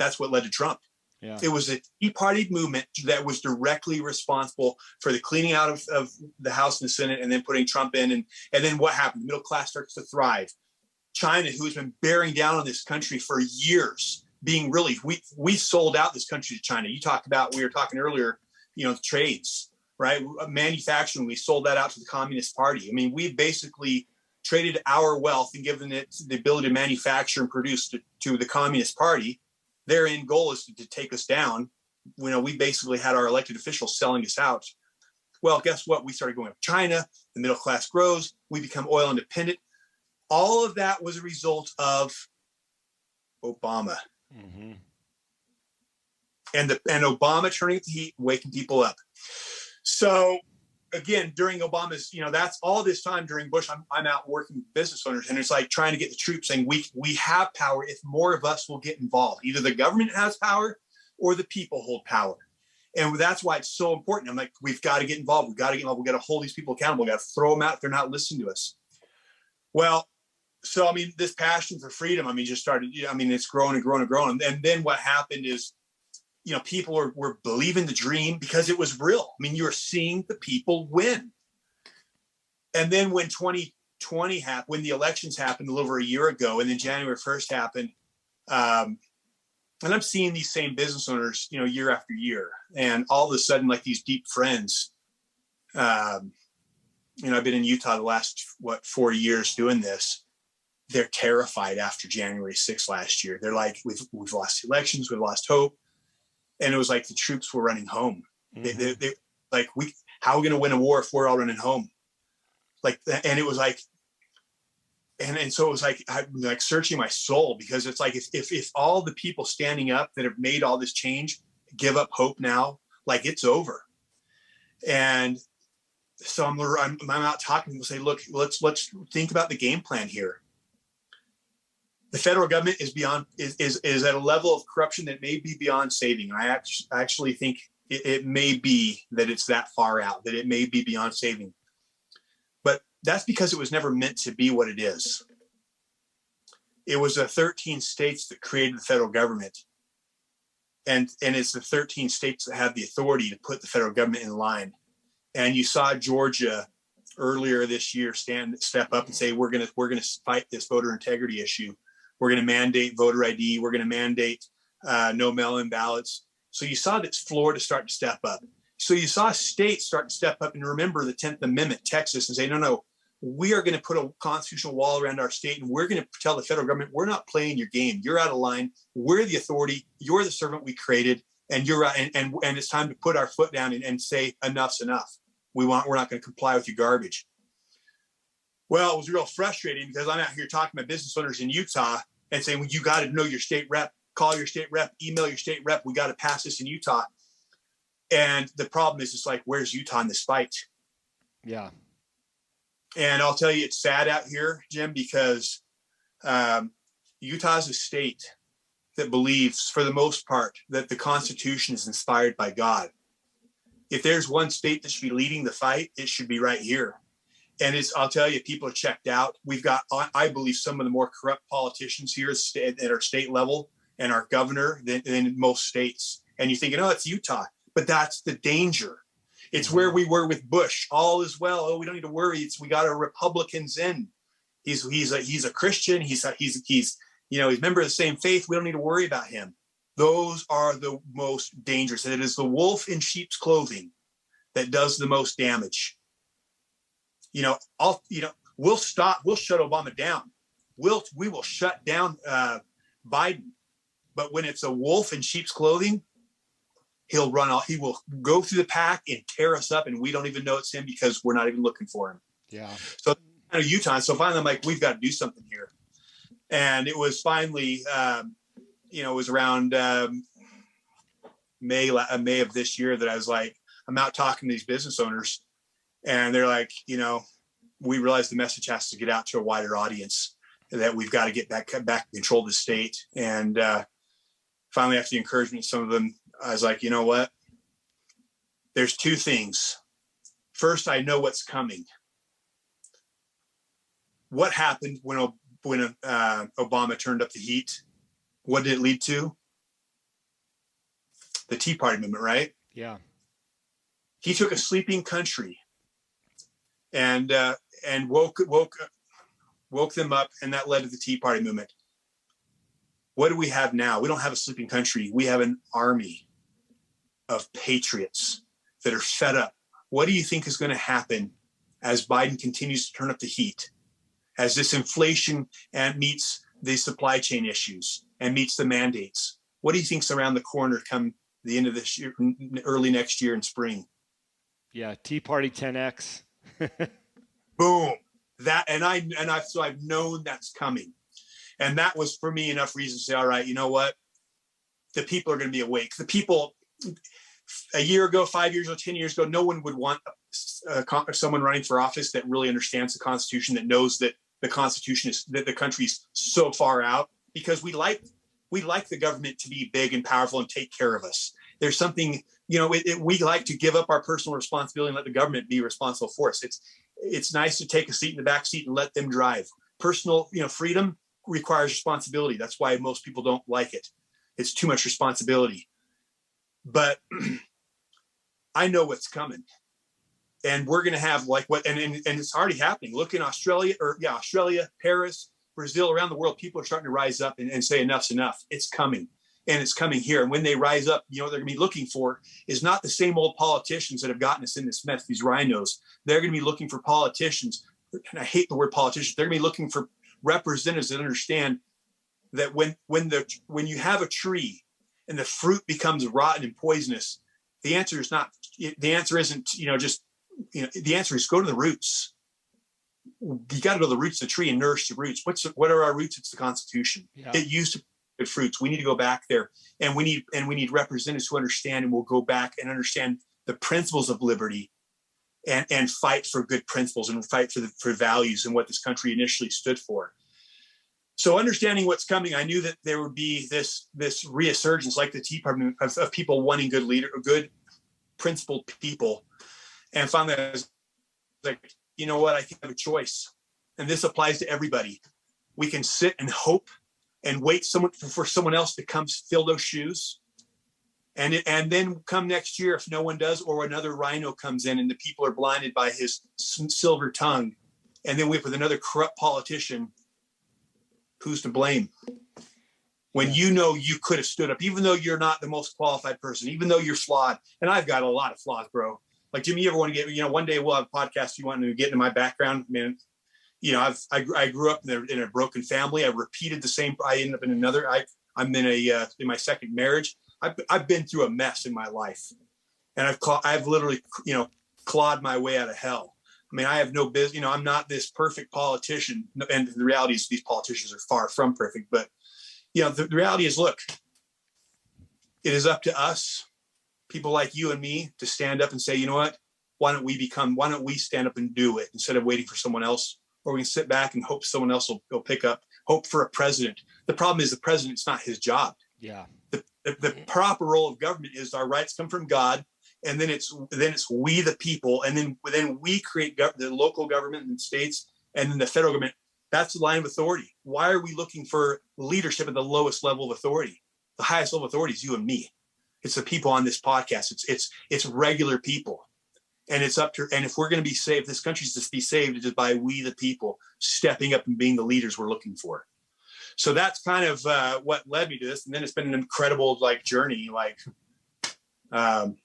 that's what led to Trump. Yeah. It was a Tea Party movement that was directly responsible for the cleaning out of the House and the Senate, and then putting Trump in. And then what happened? The middle class starts to thrive. China, who's been bearing down on this country for years, being really, we sold out this country to China. We were talking earlier, trades, right? Manufacturing, we sold that out to the Communist Party. I mean, we basically traded our wealth and given it the ability to manufacture and produce to the Communist Party. Their end goal is to take us down. We basically had our elected officials selling us out. Well, guess what? We started going up China. The middle class grows. We become oil independent. All of that was a result of Obama. Mm-hmm. And Obama turning up the heat, waking people up. So again, during Obama's, that's all this time during Bush, I'm out working with business owners, and it's like trying to get the troops saying we have power if more of us will get involved. Either the government has power or the people hold power. And that's why it's so important. I'm like, we've got to get involved. We've got to get involved. We've got to hold these people accountable. We've got to throw them out if they're not listening to us. Well, so, this passion for freedom, just started, it's growing and growing and growing. And then what happened is, people were believing the dream because it was real. You were seeing the people win. And then when 2020 happened, when the elections happened a little over a year ago, and then January 1st happened, and I'm seeing these same business owners, year after year, and all of a sudden, like these deep friends, I've been in Utah the last, 4 years doing this. They're terrified after January 6th last year. They're like, we've lost elections, we've lost hope. And it was like the troops were running home. Mm-hmm. They like, how are we going to win a war if we're all running home? And it was like, and so it was like, I'm like searching my soul, because it's like, if all the people standing up that have made all this change give up hope now, like it's over. And so I'm out talking. People say, look, let's think about the game plan here. The federal government is at a level of corruption that may be beyond saving. And I actually think it may be that it's that far out, that it may be beyond saving. But that's because it was never meant to be what it is. It was the 13 states that created the federal government. And it's the 13 states that have the authority to put the federal government in line. And you saw Georgia earlier this year step up and say, we're gonna fight this voter integrity issue. We're going to mandate voter ID. We're going to mandate no mail-in ballots. So you saw that Florida start to step up. So you saw states start to step up and remember the 10th Amendment, Texas, and say, no, we are going to put a constitutional wall around our state, and we're going to tell the federal government, we're not playing your game. You're out of line. We're the authority. You're the servant we created, and you're and it's time to put our foot down and say enough's enough. We're not going to comply with your garbage. Well, it was real frustrating because I'm out here talking to business owners in Utah and saying, well, you got to know your state rep, call your state rep, email your state rep. We got to pass this in Utah. And the problem is, it's like, where's Utah in this fight? Yeah. And I'll tell you, it's sad out here, Jim, because Utah is a state that believes, for the most part, that the Constitution is inspired by God. If there's one state that should be leading the fight, it should be right here. And I'll tell you, people are checked out. We've got, I believe, some of the more corrupt politicians here at our state level and our governor than most states. And you're thinking, it's Utah. But that's the danger. It's where we were with Bush. All is well. Oh, we don't need to worry. We got our Republicans in. He's a Christian. He's a member of the same faith. We don't need to worry about him. Those are the most dangerous. And it is the wolf in sheep's clothing that does the most damage. We'll shut Obama down. We will shut down Biden. But when it's a wolf in sheep's clothing, he'll run off. He will go through the pack and tear us up, and we don't even know it's him because we're not even looking for him. Yeah. So Utah. So finally, I'm like, we've got to do something here. And it was finally, it was around May of this year that I was like, I'm out talking to these business owners, and they're like, we realize the message has to get out to a wider audience, that we've got to get back and control the state. And finally, after the encouragement of some of them, I was like, you know what? There's two things. First, I know what's coming. What happened when Obama turned up the heat? What did it lead to? the Tea Party movement, right? Yeah. He took a sleeping country and woke them up, and that led to the Tea Party movement. What do we have now? We don't have a sleeping country. We have an army of patriots that are fed up. What do you think is going to happen as Biden continues to turn up the heat, as this inflation and meets the supply chain issues and meets the mandates? What do you think's around the corner come the end of this year, early next year in spring? Yeah. Tea Party 10X. Boom. That, so I've known that's coming. And that was for me enough reason to say, all right, you know what? The people are going to be awake. The people a year ago, 5 years ago, 10 years ago, no one would want someone running for office that really understands the Constitution, that knows that the Constitution is, that the country's so far out, because we like the government to be big and powerful and take care of us. There's something, we like to give up our personal responsibility and let the government be responsible for us. It's nice to take a seat in the back seat and let them drive. Personal, freedom requires responsibility. That's why most people don't like it. It's too much responsibility. But I know what's coming. And we're going to have and it's already happening. Look in Australia, Paris, Brazil, around the world, people are starting to rise up and say enough's enough. It's coming. And it's coming here. And when they rise up, they're going to be looking for is not the same old politicians that have gotten us in this mess, these rhinos. They're going to be looking for politicians. And I hate the word politicians. They're going to be looking for representatives that understand that when you have a tree and the fruit becomes rotten and poisonous, the answer isn't the answer is go to the roots. You got to go to the roots of the tree and nourish the roots. What are our roots? It's the Constitution. Yeah. It used to be good fruits. We need to go back there, and we need representatives who understand and will go back and understand the principles of liberty and fight for good principles and fight for values and what this country initially stood for. So understanding what's coming, I knew that there would be this resurgence, like the Tea Party, of people wanting good principled people. And finally, I was like, you know what? I can have a choice. And this applies to everybody. We can sit and hope and wait for someone else to come fill those shoes. And then come next year, if no one does, or another rhino comes in and the people are blinded by his silver tongue. And then we have with another corrupt politician, who's to blame? When you could have stood up, even though you're not the most qualified person, even though you're flawed. And I've got a lot of flaws, bro. Like, Jimmy, you ever want to get, one day we'll have a podcast. You want to get into my background, man. I grew up in a broken family. I repeated the same. I ended up in another. I'm in my second marriage. I've been through a mess in my life, and I've literally, clawed my way out of hell. I mean, I have no business. I'm not this perfect politician, and the reality is these politicians are far from perfect. But the reality is, look, it is up to us, people like you and me, to stand up and say, you know what? Why don't we stand up and do it instead of waiting for someone else? Or we can sit back and hope someone else will pick up. Hope for a president. The problem is the president's not his job. Yeah. The proper role of government is our rights come from God, and then it's we the people, and then we create the local government and states, and then the federal government. That's the line of authority. Why are we looking for leadership at the lowest level of authority? The highest level of authority is you and me. It's the people on this podcast. It's regular people, and it's up to. And if we're going to be saved, this country's to be saved, it is by we the people stepping up and being the leaders we're looking for. So that's kind of what led me to this. And then it's been an incredible journey, running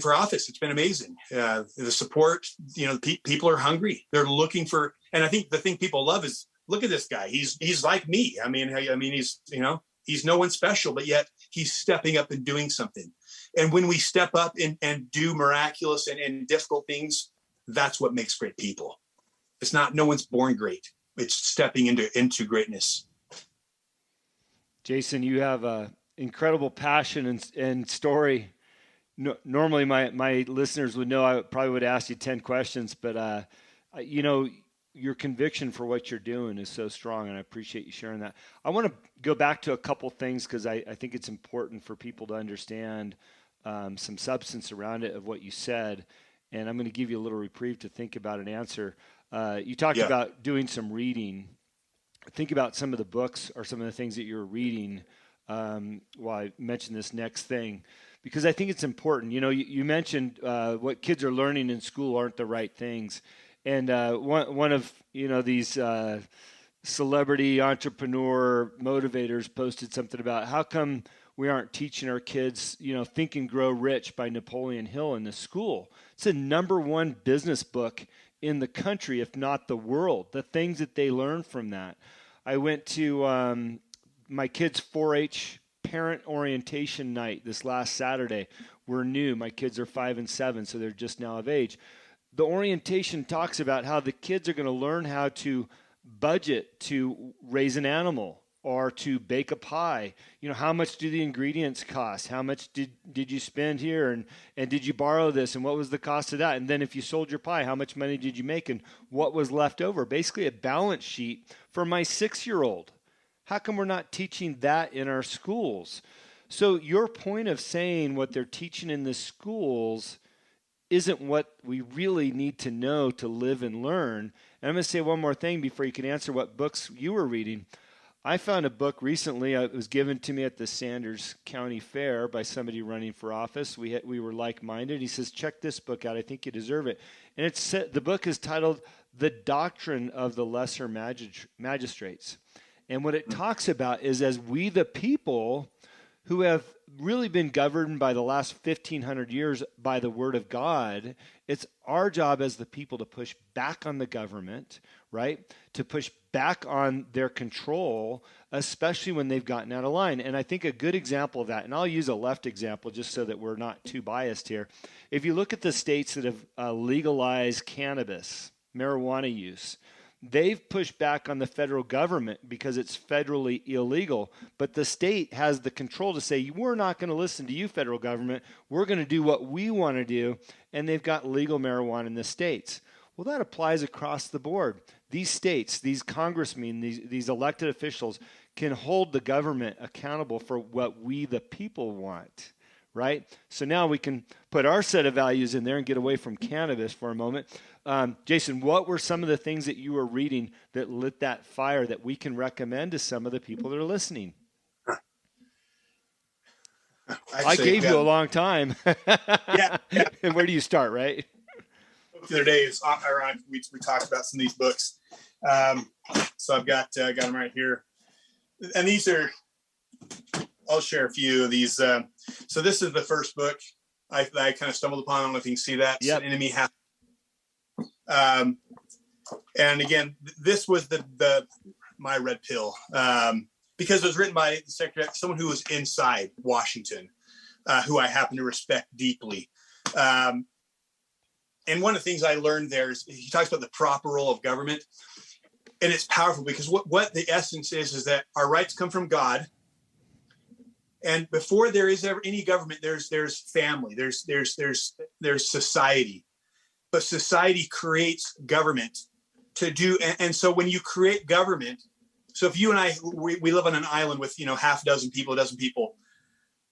for office. It's been amazing. The support, people are hungry. They're looking for, and I think the thing people love is, look at this guy. He's like me. I mean, he's no one special, but yet he's stepping up and doing something. And when we step up and do miraculous and difficult things, that's what makes great people. It's not, no one's born great. It's stepping into greatness. Jason, you have a incredible passion and story. Normally my listeners would know I probably would ask you 10 questions, but your conviction for what you're doing is so strong, and I appreciate you sharing that. I want to go back to a couple things because I think it's important for people to understand some substance around it of what you said, and I'm going to give you a little reprieve to think about an answer. You talked about doing some reading. Think about some of the books or some of the things that you're reading Well, I mentioned this next thing because I think it's important. You mentioned what kids are learning in school aren't the right things. And one of, these celebrity entrepreneur motivators posted something about how come we aren't teaching our kids, Think and Grow Rich by Napoleon Hill in the school. It's the number one business book in the country, if not the world, the things that they learn from that. I went to my kids' 4-H parent orientation night this last Saturday. We're new. My kids are 5 and 7, so they're just now of age. The orientation talks about how the kids are going to learn how to budget to raise an animal or to bake a pie. How much do the ingredients cost? How much did you spend here? And did you borrow this? And what was the cost of that? And then if you sold your pie, how much money did you make? And what was left over? Basically a balance sheet for my 6-year-old. How come we're not teaching that in our schools? So your point of saying what they're teaching in the schools isn't what we really need to know to live and learn. And I'm going to say one more thing before you can answer what books you were reading. I found a book recently. It was given to me at the Sanders County Fair by somebody running for office. We were like-minded. He says, check this book out. I think you deserve it. And the book is titled The Doctrine of the Lesser Magistrates. And what it talks about is as we the people who have really been governed by the last 1,500 years by the Word of God, it's our job as the people to push back on the government, right? To push back on their control, especially when they've gotten out of line. And I think a good example of that, and I'll use a left example just so that we're not too biased here. If you look at the states that have legalized cannabis, marijuana use, they've pushed back on the federal government because it's federally illegal. But the state has the control to say, we're not going to listen to you, federal government. We're going to do what we want to do. And they've got legal marijuana in the states. Well, that applies across the board. These states, these congressmen, these elected officials can hold the government accountable for what we, the people, want. Right? So now we can put our set of values in there and get away from cannabis for a moment. Jason, what were some of the things that you were reading that lit that fire that we can recommend to some of the people that are listening? I gave you a long time. Yeah. And where do you start, right? The other day, it's ironic. We talked about some of these books. So I've got them right here. And these are, I'll share a few of these. So this is the first book I kind of stumbled upon. I don't know if you can see that. Yep. Enemy Half. And again, this was my red pill because it was written by the secretary, someone who was inside Washington, who I happen to respect deeply. And one of the things I learned there is he talks about the proper role of government, and it's powerful because what the essence is that our rights come from God. And before there is ever any government, there's family, there's society, but society creates government to do. And so when you create government, so if you and I, we live on an island with, half a dozen people,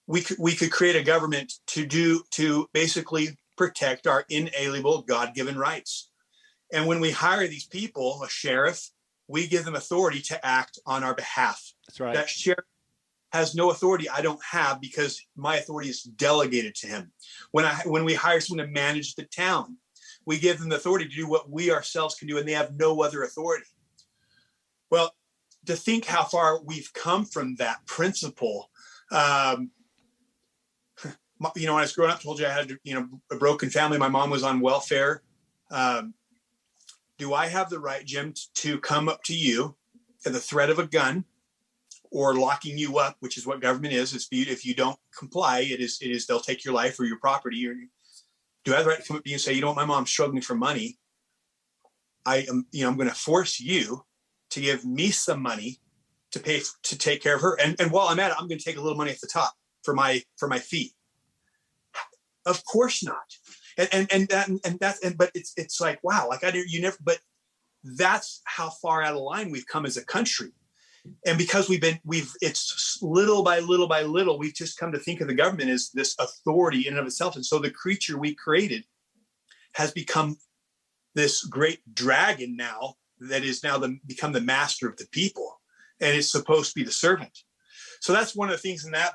we could create a government to basically protect our inalienable God-given rights. And when we hire these people, a sheriff, we give them authority to act on our behalf. That's right. That sheriff has no authority I don't have because my authority is delegated to him. When we hire someone to manage the town, we give them the authority to do what we ourselves can do, and they have no other authority. Well, to think how far we've come from that principle. When I was growing up, I told you I had a broken family. My mom was on welfare. Do I have the right, Jim, to come up to you at the threat of a gun or locking you up, which is what government is? If you don't comply, it is they'll take your life or your property. Or do I have the right to come up to you and say, my mom's struggling for money. I'm going to force you to give me some money to pay to take care of her. And while I'm at it, I'm going to take a little money at the top for my fee. Of course not. But it's like, wow, like but that's how far out of line we've come as a country. And because it's little by little, we've just come to think of the government as this authority in and of itself. And so the creature we created has become this great dragon now that is now become the master of the people. And it's supposed to be the servant. So that's one of the things in that